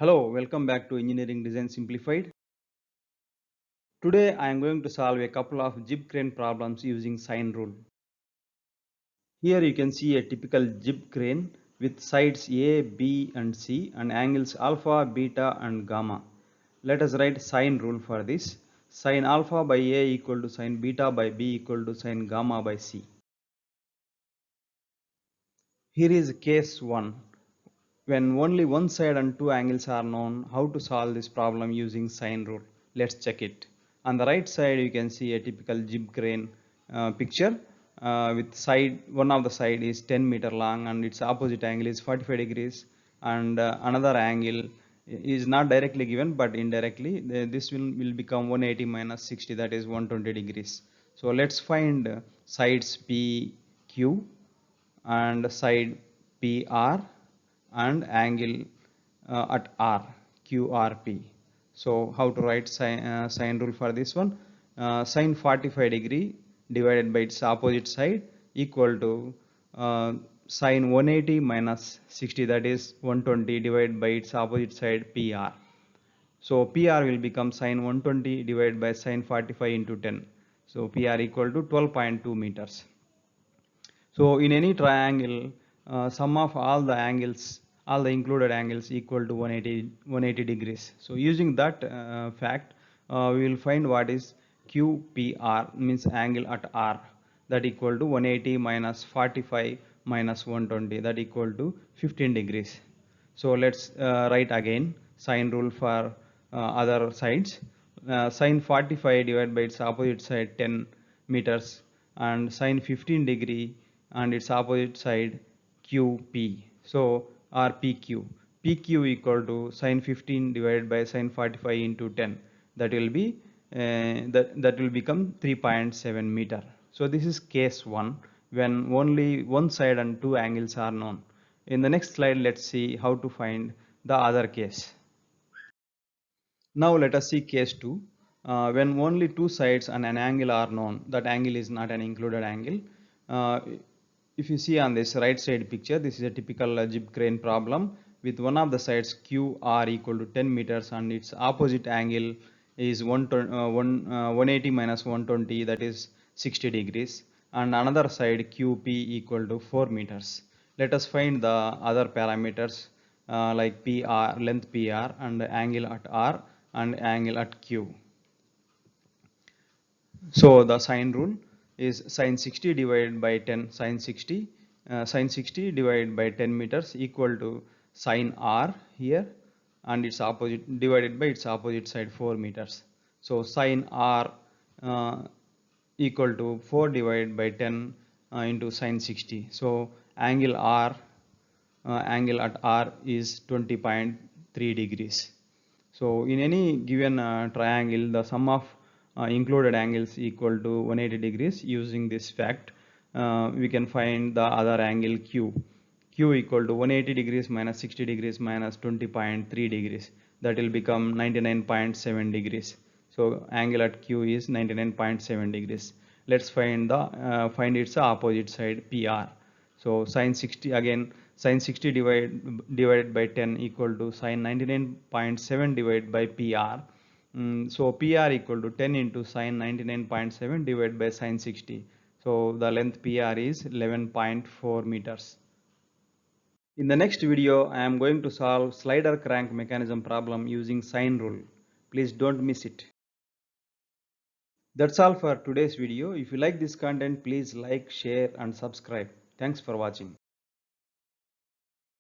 Hello, welcome back to Engineering Design Simplified. Today I am going to solve a couple of jib crane problems using sine rule. Here you can see a typical jib crane with sides A, B and C and angles alpha, beta and gamma. Let us write sine rule for this. Sine alpha by A equal to sine beta by B equal to sine gamma by C. Here is case 1. When only one side and two angles are known, how to solve this problem using sine rule? Let's check it. On the right side you can see a typical jib crane picture with one of the side is 10-meter long and its opposite angle is 45 degrees and another angle is not directly given but indirectly this will become 180 minus 60, that is 120 degrees. So let's find sides PQ and side PR and angle at R, QRP. So how to write sine rule for this one? Sine 45 degree divided by its opposite side equal to sine 180 minus 60, that is 120 divided by its opposite side PR. So PR will become sine 120 divided by sine 45 into 10. So PR equal to 12.2 meters. So in any triangle, sum of all the angles, all the included angles equal to 180 degrees. So using that fact, we will find what is QPR, means angle at R, that equal to 180 minus 45 minus 120, that equal to 15 degrees. So let's write again sine rule for other sides. Sine 45 divided by its opposite side 10 meters and sine 15 degree and its opposite side QP. So or PQ. PQ equal to sine 15 divided by sine 45 into 10. That will be that will become 3.7 meter. So this is case 1 when only one side and two angles are known. In the next slide, let's see how to find the other case. Now let us see case 2. When only two sides and an angle are known, that angle is not an included angle. Uh, if you see on this right side picture, this is a typical jib crane problem with one of the sides QR equal to 10 meters and its opposite angle is 180 minus 120, that is 60 degrees, and another side QP equal to 4 meters. Let us find the other parameters like PR, length PR and angle at R and angle at Q. So the sine rule is sine 60 divided by 10 sine 60 sine 60 divided by 10 meters equal to sine R here and its opposite divided by its opposite side 4 meters. So sine R equal to 4 divided by 10 into sine 60. So angle R angle at R is 20.3 degrees. So in any given triangle, the sum of included angles equal to 180 degrees. Using this fact, we can find the other angle Q. Q equal to 180 degrees minus 60 degrees minus 20.3 degrees. That will become 99.7 degrees. So angle at Q is 99.7 degrees. Let's find find its opposite side PR. So sine 60 again, sine 60 divided by 10 equal to sine 99.7 divided by PR. So PR equal to 10 into sine 99.7 divided by sine 60. So the length PR is 11.4 meters. In the next video, I am going to solve slider crank mechanism problem using sine rule. Please don't miss it. That's all for today's video. If you like this content, please like, share and subscribe. Thanks for watching.